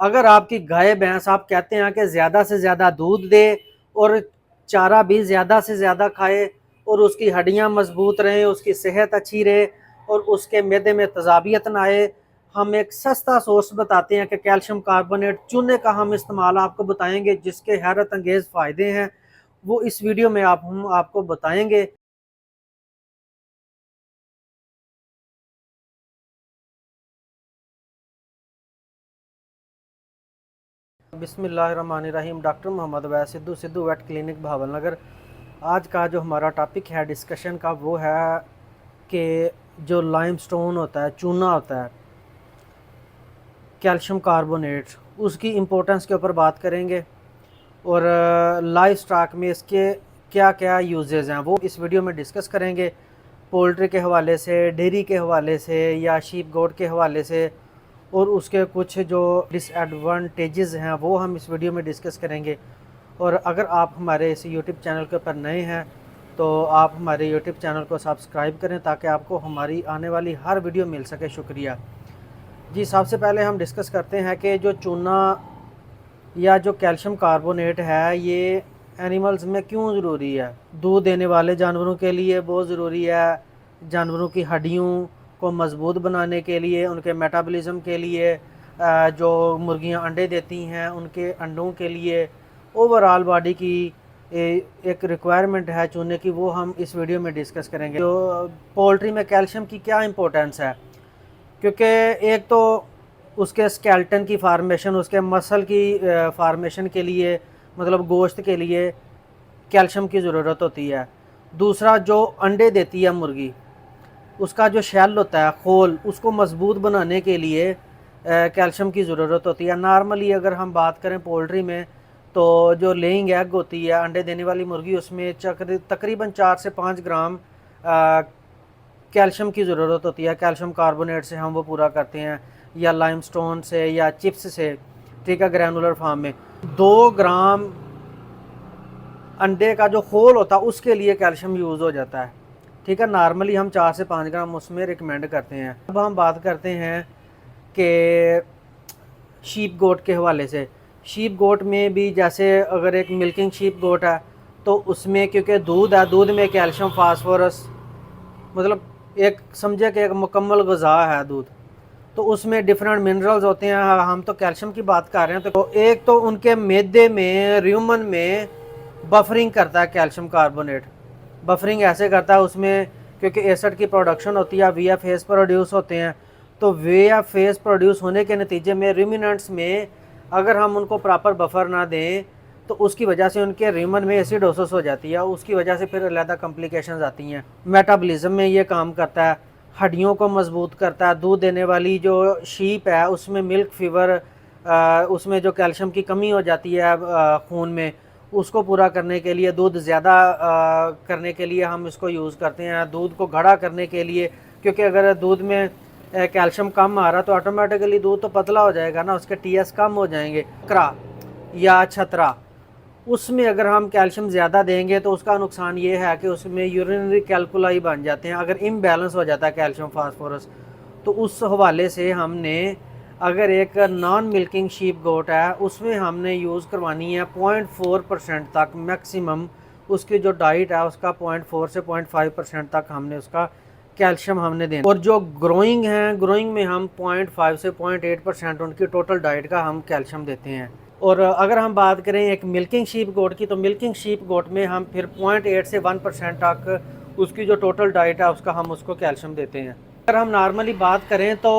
अगर आपकी गाय भैंस आप कहते हैं कि ज़्यादा से ज़्यादा दूध दे और चारा भी ज़्यादा से ज़्यादा खाए और उसकी हड्डियां मजबूत रहें, उसकी सेहत अच्छी रहे और उसके मैदे में तेज़ाबियत ना आए, हम एक सस्ता सोर्स बताते हैं कि कैल्शियम कार्बोनेट चूने का हम इस्तेमाल आपको बताएंगे, जिसके हैरत अंगेज़ फ़ायदे हैं वो इस वीडियो में हम आपको बताएंगे। बिस्मिल्लाहिर्रहमानिर्रहीम। डॉक्टर मोहम्मद वैद सिद्धू, सिद्धू वेट क्लिनिक भावलनगर। आज का जो हमारा टॉपिक है डिस्कशन का वो है कि जो लाइमस्टोन होता है, चूना होता है, कैल्शियम कार्बोनेट, उसकी इम्पोर्टेंस के ऊपर बात करेंगे और लाइफ स्टॉक में इसके क्या क्या यूजेस हैं वो इस वीडियो में डिस्कस करेंगे। पोल्ट्री के हवाले से, डेयरी के हवाले से या शीप गोट के हवाले से, और उसके कुछ जो डिसएडवांटेजेस हैं वो हम इस वीडियो में डिस्कस करेंगे। और अगर आप हमारे इस यूट्यूब चैनल के ऊपर नए हैं तो आप हमारे यूट्यूब चैनल को सब्सक्राइब करें ताकि आपको हमारी आने वाली हर वीडियो मिल सके। शुक्रिया जी। सबसे पहले हम डिस्कस करते हैं कि जो चूना या जो कैल्शियम कार्बोनेट है ये एनिमल्स में क्यों ज़रूरी है। दूध देने वाले जानवरों के लिए बहुत ज़रूरी है, जानवरों की हड्डियों को मज़बूत बनाने के लिए, उनके मेटाबॉलिज्म के लिए, जो मुर्गियां अंडे देती हैं उनके अंडों के लिए, ओवरऑल बॉडी की एक रिक्वायरमेंट है चूने की, वो हम इस वीडियो में डिस्कस करेंगे। जो पोल्ट्री में कैल्शियम की क्या इंपॉर्टेंस है, क्योंकि एक तो उसके स्केल्टन की फार्मेशन, उसके मसल की फार्मेशन के लिए, मतलब गोश्त के लिए कैल्शियम की ज़रूरत होती है। दूसरा, जो अंडे देती है मुर्गी, उसका जो शेल होता है, खोल, उसको मजबूत बनाने के लिए कैल्शियम की ज़रूरत होती है। नॉर्मली अगर हम बात करें पोल्ट्री में तो जो लेइंग एग होती है, अंडे देने वाली मुर्गी, उसमें तकरीबन 4 से 5 ग्राम कैल्शियम की ज़रूरत होती है। कैल्शियम कार्बोनेट से हम वो पूरा करते हैं, या लाइमस्टोन से या चिप्स से, ठीक है, ग्रैनुलर फॉर्म में। 2 ग्राम अंडे का जो खोल होता है उसके लिए कैल्शियम यूज़ हो जाता है, ठीक है। नॉर्मली हम 4 से 5 ग्राम उसमें रिकमेंड करते हैं। अब हम बात करते हैं कि शीप गोट के हवाले से। शीप गोट में भी जैसे अगर एक मिल्किंग शीप गोट है तो उसमें क्योंकि दूध है, दूध में कैल्शियम, फास्फोरस, मतलब एक समझे कि एक मुकम्मल ग़िज़ा है दूध, तो उसमें डिफरेंट मिनरल्स होते हैं। हम तो कैल्शियम की बात कर रहे हैं। तो एक तो उनके मैदे में, र्यूमन में बफरिंग करता है कैल्शियम कार्बोनेट। बफरिंग ऐसे करता है उसमें, क्योंकि एसिड की प्रोडक्शन होती है, VFAs प्रोड्यूस होते हैं, तो VFAs प्रोड्यूस होने के नतीजे में रूमिनेंट्स में अगर हम उनको प्रॉपर बफर ना दें तो उसकी वजह से उनके र्यूमन में एसिडोसिस हो जाती है, उसकी वजह से फिर अलग कॉम्प्लिकेशंस आती हैं। मेटाबॉलिज्म में ये काम करता है, हड्डियों को मजबूत करता है। दूध देने वाली जो शीप है उसमें मिल्क फीवर, उसमें जो कैल्शियम की कमी हो जाती है खून में, उसको पूरा करने के लिए, दूध ज़्यादा करने के लिए हम इसको यूज़ करते हैं। दूध को गाढ़ा करने के लिए, क्योंकि अगर दूध में कैल्शियम कम आ रहा तो ऑटोमेटिकली दूध तो पतला हो जाएगा ना, उसके TS कम हो जाएंगे। करा या छतरा, उसमें अगर हम कैल्शियम ज़्यादा देंगे तो उसका नुकसान ये है कि उसमें यूरिनरी कैल्कुलाई बन जाते हैं। अगर इम्बैलेंस हो जाता है कैल्शियम फास्फोरस, तो उस हवाले से हमने, अगर एक नॉन मिल्किंग शीप गोट है उसमें हमने यूज़ करवानी है 0.4% तक मैक्सिमम, उसकी जो डाइट है उसका 0.4 से 0.5% तक हमने उसका कैल्शियम हमने देना। और जो ग्रोइंग हैं, ग्रोइंग में हम 0.5 से 0.8% उनकी टोटल डाइट का हम कैल्शियम देते हैं। और अगर हम बात करें एक मिल्किंग शीप गोट की, तो मिल्किंग शीप गोट में हम फिर 0.8 से 1% तक उसकी जो टोटल डाइट है उसका हम उसको कैल्शियम देते हैं। अगर हम नॉर्मली बात करें तो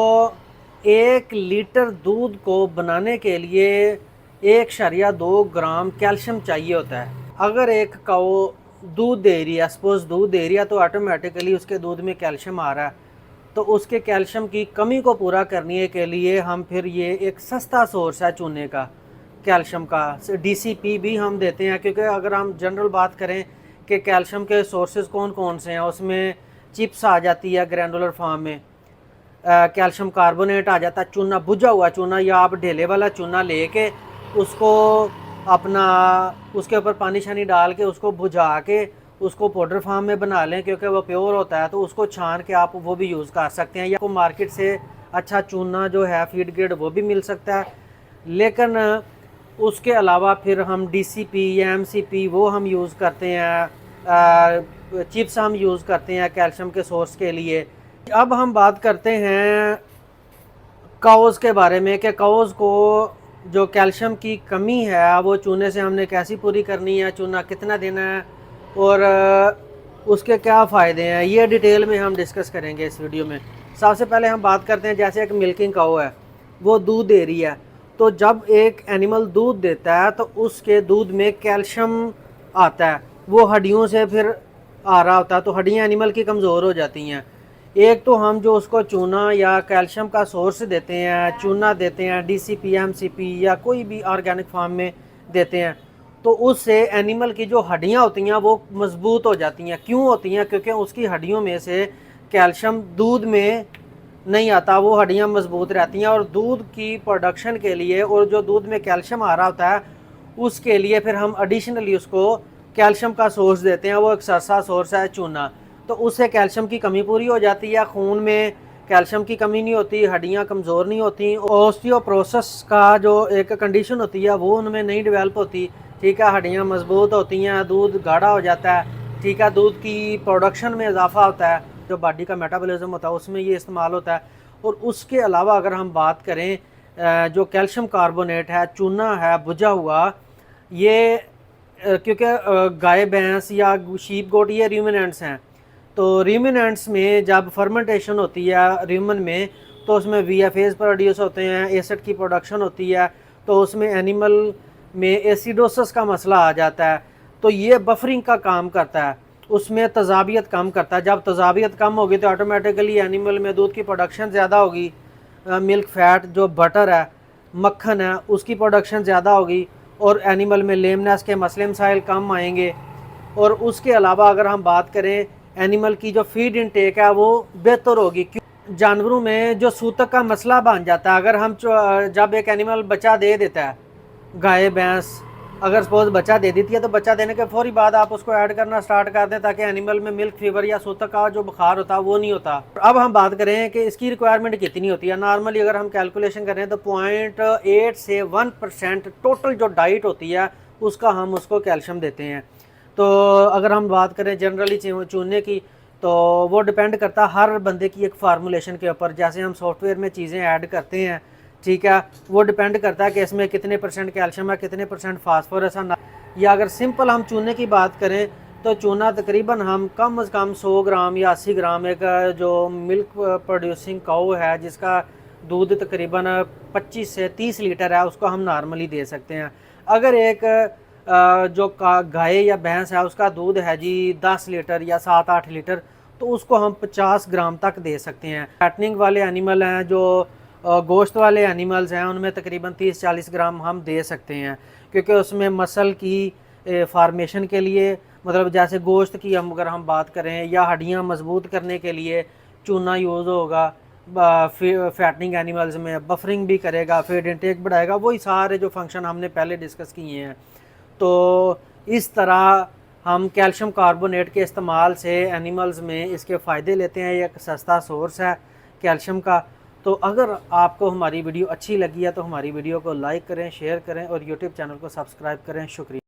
1 लीटर दूध को बनाने के लिए 1.2 ग्राम कैल्शियम चाहिए होता है। अगर एक काऊ दूध दे रही है, सपोज दूध दे रही है, तो ऑटोमेटिकली उसके दूध में कैल्शियम आ रहा है, तो उसके कैल्शियम की कमी को पूरा करने के लिए हम फिर ये एक सस्ता सोर्स है चूने का, कैल्शियम का, DCP भी हम देते हैं। क्योंकि अगर हम जनरल बात करें कि कैल्शियम के सोर्सेज कौन कौन से हैं, उसमें चिप्स आ जाती है ग्रैनुलर फॉर्म में, कैल्शियम कार्बोनेट आ जाता है, चूना, बुझा हुआ चूना, या आप ढेले वाला चूना लेके उसको अपना, उसके ऊपर पानी शानी डाल के उसको बुझा के उसको पाउडर फॉर्म में बना लें, क्योंकि वो प्योर होता है, तो उसको छान के आप वो भी यूज़ कर सकते हैं। या आपको मार्केट से अच्छा चूना जो है फीड ग्रेड वो भी मिल सकता है। लेकिन उसके अलावा फिर हम DCP या MCP वो हम यूज़ करते हैं, चिप्स हम यूज़ करते हैं कैल्शियम के सोर्स के लिए। अब हम बात करते हैं काउज़ के बारे में कि काउज़ को जो कैल्शियम की कमी है वो चूने से हमने कैसी पूरी करनी है, चूना कितना देना है और उसके क्या फ़ायदे हैं, ये डिटेल में हम डिस्कस करेंगे इस वीडियो में। सबसे पहले हम बात करते हैं, जैसे एक मिल्किंग काऊ है, वो दूध दे रही है, तो जब एक एनिमल दूध देता है तो उसके दूध में कैल्शियम आता है, वो हड्डियों से फिर आ रहा होता है, तो हड्डियाँ एनिमल की कमज़ोर हो जाती हैं। एक तो हम जो उसको चूना या कैल्शियम का सोर्स देते हैं, चूना देते हैं, DCP MCP या कोई भी ऑर्गेनिक फार्म में देते हैं, तो उससे एनिमल की जो हड्डियां होती हैं वो मजबूत हो जाती हैं। क्यों होती हैं? क्योंकि उसकी हड्डियों में से कैल्शियम दूध में नहीं आता, वो हड्डियां मजबूत रहती हैं। और दूध की प्रोडक्शन के लिए और जो दूध में कैल्शियम आ रहा होता है उसके लिए फिर हम एडिशनली उसको कैल्शियम का सोर्स देते हैं, वो एक सस्ता सोर्स है चूना। तो उससे कैल्शियम की कमी पूरी हो जाती है, खून में कैल्शियम की कमी नहीं होती, हड्डियां कमज़ोर नहीं होती, ऑस्टियोप्रोसिस का जो एक कंडीशन होती है वो उनमें नहीं डेवलप होती। ठीक है, हड्डियां मजबूत होती हैं, दूध गाढ़ा हो जाता है। ठीक है, दूध की प्रोडक्शन में इजाफा होता है, जो बॉडी का मेटाबॉलिज्म होता है उसमें ये इस्तेमाल होता है। और उसके अलावा अगर हम बात करें जो कैल्शियम कार्बोनेट है, चूना है बुझा हुआ, ये क्योंकि गाय भैंस या शीप गोट ये रूमिनेंट्स हैं, तो रूमिनेंट्स में जब फर्मेंटेशन होती है र्यूमन में, तो उसमें VFAs प्रोड्यूस होते हैं, एसिड की प्रोडक्शन होती है, तो उसमें एनिमल में एसिडोसिस का मसला आ जाता है। तो ये बफरिंग का काम करता है, उसमें तजाबियत कम करता है। जब तजाबियत कम होगी तो ऑटोमेटिकली एनिमल में दूध की प्रोडक्शन ज़्यादा होगी, मिल्क फैट जो बटर है, मक्खन है, उसकी प्रोडक्शन ज़्यादा होगी और एनिमल में लेमनेस के मसले मसाइल कम आएंगे। और उसके अलावा अगर हम बात करें एनिमल की जो फीड इनटेक है वो बेहतर होगी। क्यों? जानवरों में जो सूतक का मसला बन जाता है, अगर हम जब एक एनिमल बच्चा दे देता है, गाय भैंस अगर सपोज बच्चा दे देती है, तो बच्चा देने के फौरी बाद आप उसको ऐड करना स्टार्ट कर दें, ताकि एनिमल में मिल्क फीवर या सूतक का जो बुखार होता है वो नहीं होता। अब हम बात करें कि इसकी रिक्वायरमेंट कितनी होती है। नॉर्मली अगर हम कैलकुलेशन करें तो 0.8 से 1% टोटल जो डाइट होती है उसका हम उसको कैल्शियम देते हैं। तो अगर हम बात करें जनरली चूने की, तो वो डिपेंड करता है हर बंदे की एक फार्मूलेशन के ऊपर। जैसे हम सॉफ्टवेयर में चीज़ें ऐड करते हैं, ठीक है, वो डिपेंड करता है कि इसमें कितने % कैल्शियम है, कितने % फास्फोरस है। या अगर सिंपल हम चूने की बात करें तो चूना तकरीबन हम कम से कम 100 ग्राम या 80 ग्राम, एक जो मिल्क प्रोड्यूसिंग काऊ है जिसका दूध तकरीबन 25 से 30 लीटर है, उसको हम नॉर्मली दे सकते हैं। अगर एक जो गाय या भैंस है उसका दूध है जी 10 लीटर या 7-8 लीटर, तो उसको हम 50 ग्राम तक दे सकते हैं। फैटनिंग वाले एनिमल हैं, जो गोश्त वाले एनिमल्स हैं, उनमें तकरीबन 30-40 ग्राम हम दे सकते हैं, क्योंकि उसमें मसल की फार्मेशन के लिए, मतलब जैसे गोश्त की हम अगर हम बात करें या हड्डियां मजबूत करने के लिए चूना यूज़ होगा। फैटनिंग एनिमल्स में बफरिंग भी करेगा, फीड इनटेक बढ़ाएगा, वही सारे जो फंक्शन हमने पहले डिस्कस किए हैं। तो इस तरह हम कैल्शियम कार्बोनेट के इस्तेमाल से एनिमल्स में इसके फ़ायदे लेते हैं। एक सस्ता सोर्स है कैल्शियम का। तो अगर आपको हमारी वीडियो अच्छी लगी है तो हमारी वीडियो को लाइक करें, शेयर करें और यूट्यूब चैनल को सब्सक्राइब करें। शुक्रिया।